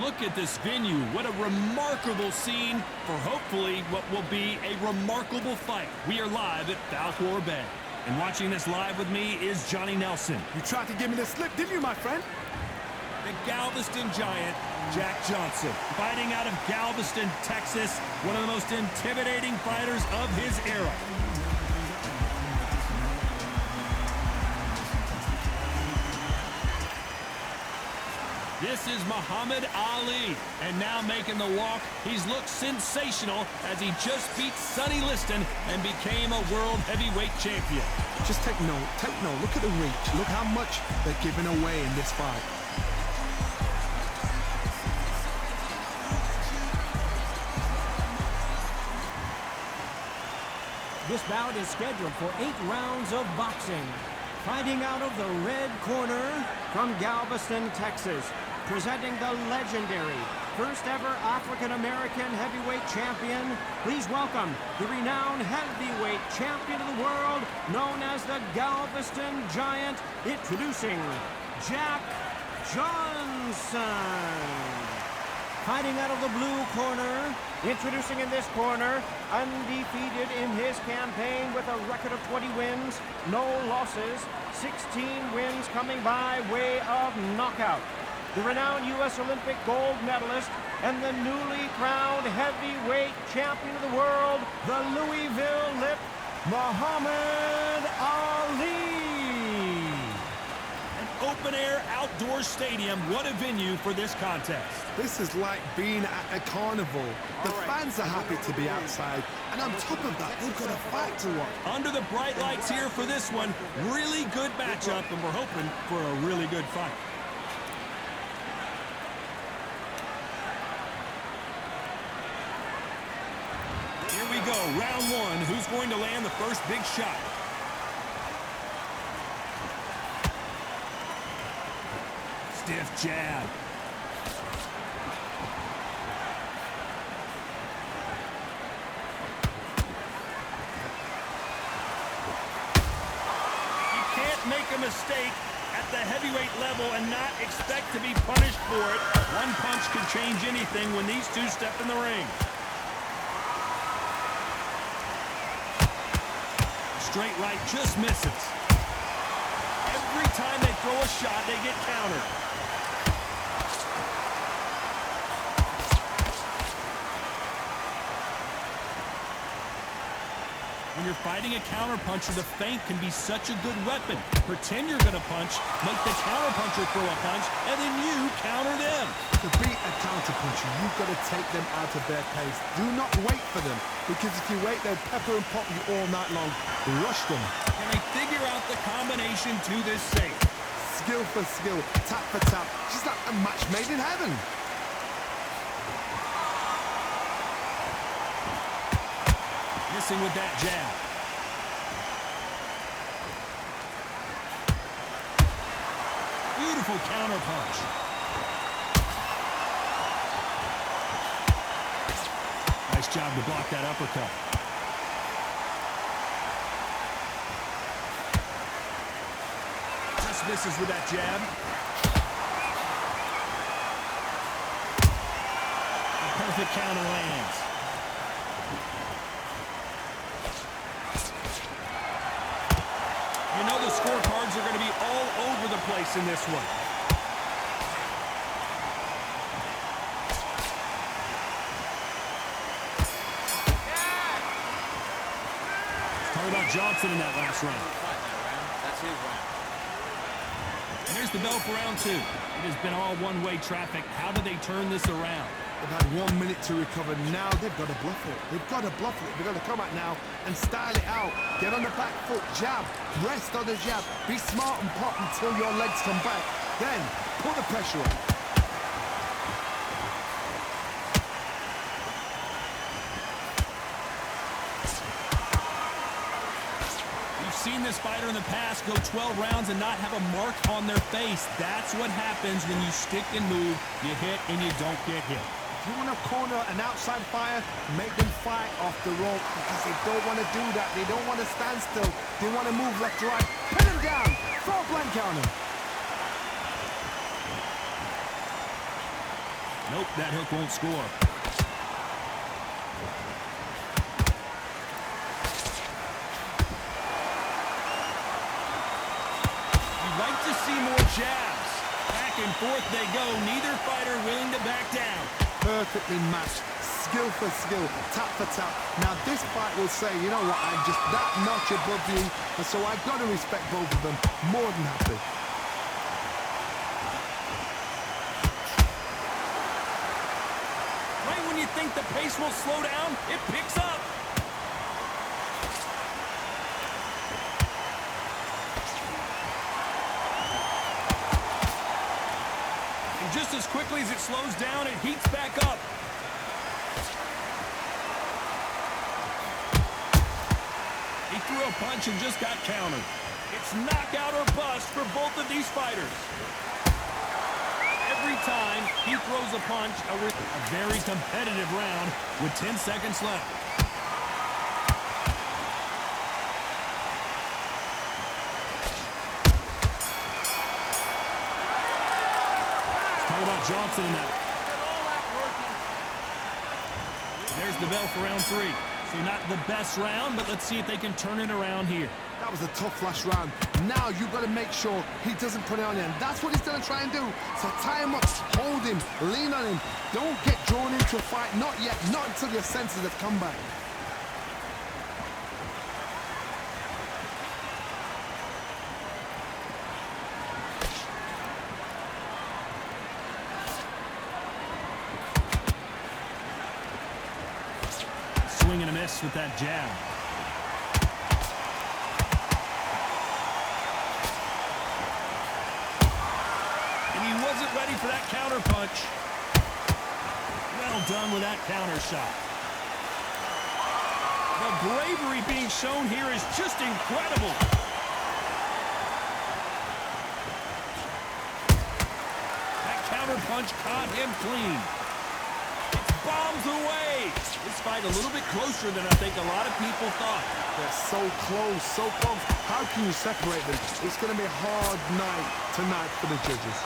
Look at this venue. What a remarkable scene for hopefully what will be a remarkable fight. We are live at Falcor Bay. And watching this live with me is Johnny Nelson. You tried to give me the slip, didn't you, my friend? The Galveston Giant, Jack Johnson. Fighting out of Galveston, Texas. One of the most intimidating fighters of his era. This is Muhammad Ali, and now making the walk, he's looked sensational as he just beat Sonny Liston and became a world heavyweight champion. Just take note, look at the reach, look how much they're giving away in this fight. This bout is scheduled for 8 rounds of boxing. Fighting out of the red corner from Galveston, Texas, presenting the legendary first ever African-American heavyweight champion, please welcome the renowned heavyweight champion of the world, known as the Galveston Giant, introducing Jack Johnson. Fighting out of the blue corner, introducing in this corner, undefeated in his campaign with a record of 20 wins, no losses, 16 wins coming by way of knockout. The renowned U.S. Olympic gold medalist and the newly crowned heavyweight champion of the world, the Louisville Lip, Muhammad Ali. Open-air outdoor stadium. What a venue for this contest. This is like being at a carnival. The fans are happy to be outside, and on top of that, they've got a fight to watch. Under the bright lights here for this one, really good matchup, and we're hoping for a really good fight. Here we go, round one. Who's going to land the first big shot? Stiff jab. You can't make a mistake at the heavyweight level and not expect to be punished for it. One punch can change anything when these two step in the ring. Straight right just misses. Every time they throw a shot, they get countered. When you're fighting a counterpuncher, the feint can be such a good weapon. Pretend you're going to punch, make the counterpuncher throw a punch, and then you counter them. To beat a counterpuncher, you've got to take them out of their pace. Do not wait for them, because if you wait, they'll pepper and pop you all night long. Rush them. Can they figure out the combination to this safe? Skill for skill, tap for tap, just like a match made in heaven. Missing with that jab. Beautiful counter punch. Nice job to block that uppercut. Just misses with that jab. A perfect counter lands. You know the scorecards are going to be all over the place in this one. Talk about Johnson in that last round. That's his round. And here's the bell for round two. It has been all one-way traffic. How do they turn this around? They've had 1 minute to recover. Now they've got to bluff it. They've got to bluff it. They've got to come out now and style it out. Get on the back foot, jab, rest on the jab. Be smart and pop until your legs come back. Then put the pressure on. We've seen this fighter in the past go 12 rounds and not have a mark on their face. That's what happens when you stick and move. You hit and you don't get hit. If you want to corner an outside fire, make them fight off the rope, because they don't want to do that. They don't want to stand still. They want to move left to right. Pin them down. Throw a blank on them. Nope, that hook won't score. You'd like to see more jabs. Back and forth they go. Neither fighter willing to back down. Perfectly matched. Skill for skill, tap for tap. Now this fight will say, you know what, I'm just that notch above you, and so I've got to respect both of them. More than happy. Right when you think the pace will slow down, it picks up. And just as quickly as it slows down, it heats back up. He threw a punch and just got countered. It's knockout or bust for both of these fighters. Every time he throws a punch, a very competitive round with 10 seconds left. Let's talk about Johnson in that. There's the bell for round 3. So not the best round, but let's see if they can turn it around here. That was a tough last round. Now you've got to make sure he doesn't put it on you. And that's what he's going to try and do. So tie him up, hold him, lean on him. Don't get drawn into a fight. Not yet. Not until your senses have come back. Swing and a miss with that jab. And he wasn't ready for that counter punch. Well done with that counter shot. The bravery being shown here is just incredible. That counter punch caught him clean. Bombs away. This fight a little bit closer than I think a lot of people thought. They're so close, so close. How can you separate them? It's going to be a hard night tonight for the judges.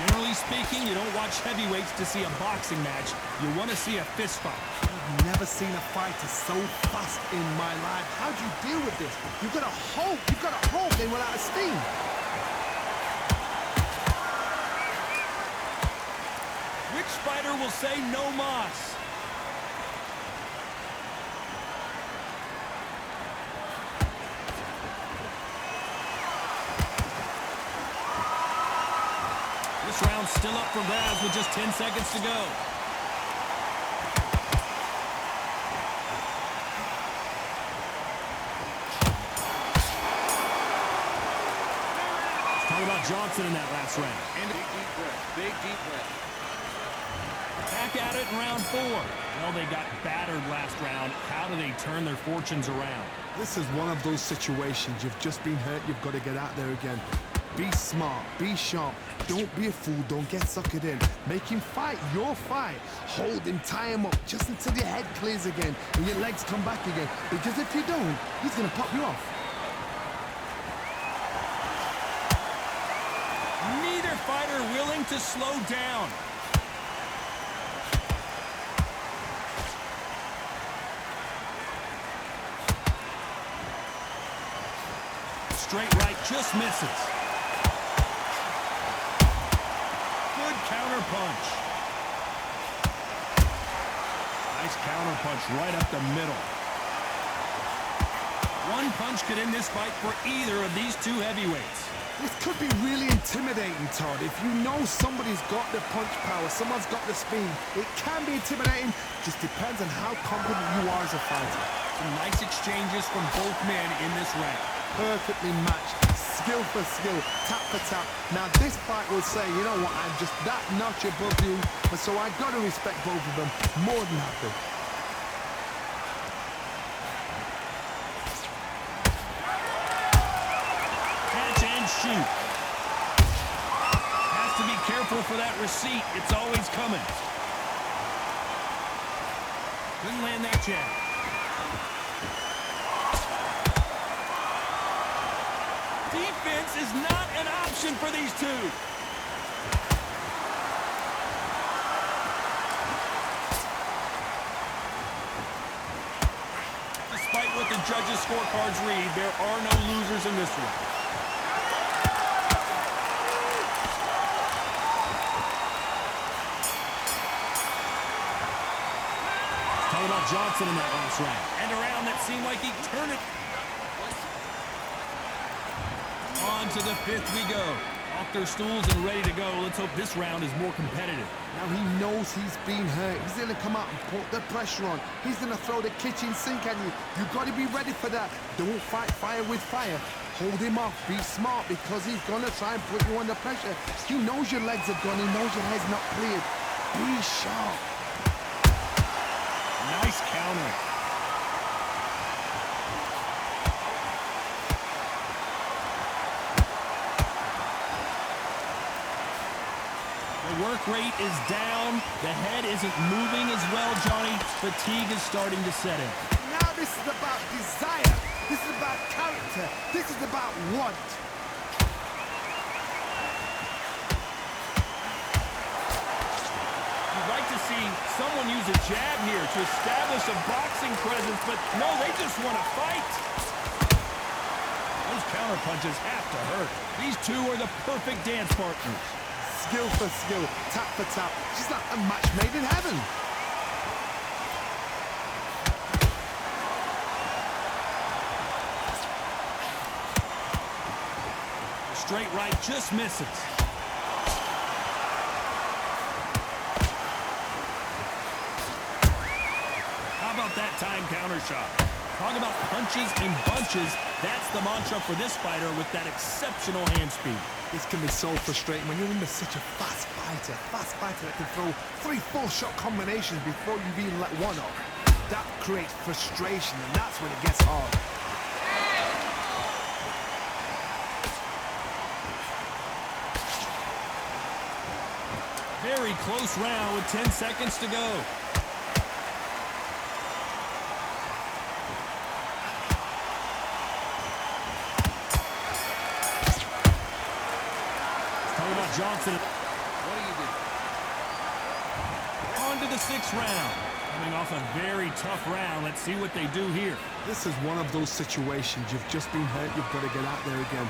Generally speaking, you don't watch heavyweights to see a boxing match. You want to see a fist fight. I've never seen a fighter so fast in my life. How do you deal with this? You've got to hope they run out of steam. Which fighter will say no mas? This round's still up for grabs with just 10 seconds to go. Talk about Johnson in that last round. And a big deep breath. Big deep breath. Back at it in round 4. Well, they got battered last round. How do they turn their fortunes around? This is one of those situations. You've just been hurt. You've got to get out there again. Be smart. Be sharp. Don't be a fool. Don't get suckered in. Make him fight your fight. Hold him, tie him up just until your head clears again and your legs come back again. Because if you don't, he's going to pop you off. Neither fighter willing to slow down. Straight right just misses. Good counter punch. Nice counter punch right up the middle. One punch could end this fight for either of these two heavyweights. This could be really intimidating, Todd. If you know somebody's got the punch power, someone's got the speed, it can be intimidating. Just depends on how confident you are as a fighter. Some nice exchanges from both men in this round. Perfectly matched, skill for skill, tap for tap. Now this fight will say, you know what, I'm just that notch above you, and so I've got to respect both of them. More than happy. Catch and shoot. Has to be careful for that receipt. It's always coming. Couldn't land that jab. This is not an option for these two. Despite what the judges' scorecards read, there are no losers in this one. Talking about Johnson in that last round. And a round that seemed like he turned it. On to the fifth we go. Off their stools and ready to go. Let's hope this round is more competitive. Now he knows he's been hurt. He's going to come out and put the pressure on. He's going to throw the kitchen sink at you. You've got to be ready for that. Don't fight fire with fire. Hold him off. Be smart because he's going to try and put you under pressure. He knows your legs are gone. He knows your head's not cleared. Be sharp. Nice counter. The work rate is down. The head isn't moving as well, Johnny. Fatigue is starting to set in. Now this is about desire. This is about character. This is about want. You'd like to see someone use a jab here to establish a boxing presence, but no, they just want to fight. Those counter punches have to hurt. These two are the perfect dance partners. Skill for skill, tap for tap. She's like a match made in heaven. Straight right just misses. How about that time counter shot? Talk about punches in bunches. That's the mantra for this fighter with that exceptional hand speed. This can be so frustrating when you're under such a fast fighter that can throw 3-4 shot combinations before you've even let one off. That creates frustration, and that's when it gets hard. Very close round with 10 seconds to go. Johnson. What do you do? On to the sixth round. Coming off a very tough round. Let's see what they do here. This is one of those situations. You've just been hurt. You've got to get out there again.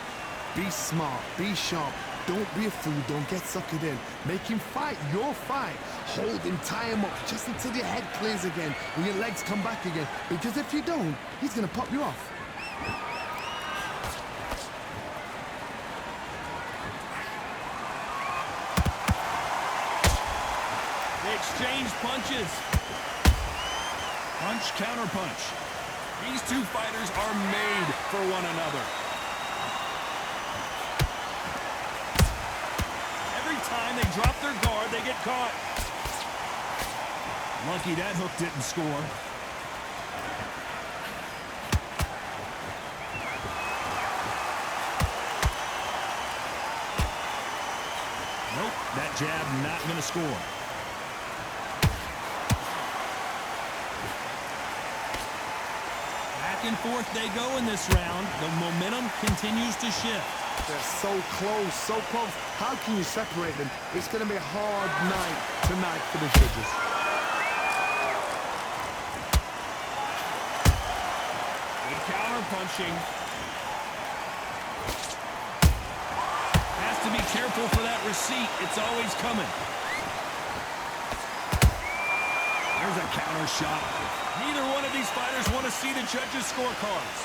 Be smart. Be sharp. Don't be a fool. Don't get suckered in. Make him fight your fight. Hold him. Tie him up just until your head clears again and your legs come back again. Because if you don't, he's going to pop you off. Exchange punches. Punch, counter punch. These two fighters are made for one another. Every time they drop their guard, they get caught. Lucky that hook didn't score. Nope, that jab not going to score. Back and forth they go in this round. The momentum continues to shift. They're so close, so close. How can you separate them? It's going to be a hard night tonight for the judges. Good counter punching. Has to be careful for that receipt. It's always coming. There's a counter shot. Neither one of these fighters want to see the judges' scorecards.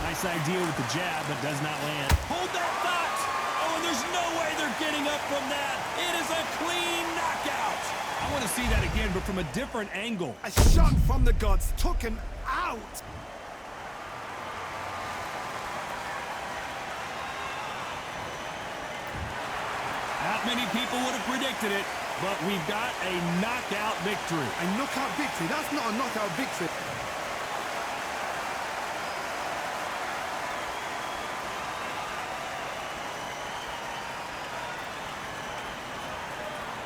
Nice idea with the jab, but does not land. Hold that thought! Oh, and there's no way they're getting up from that. It is a clean knockout. I want to see that again, but from a different angle. A shot from the gods took him out. Not many people would have predicted it, but we've got a knockout victory. A knockout victory? That's not a knockout victory.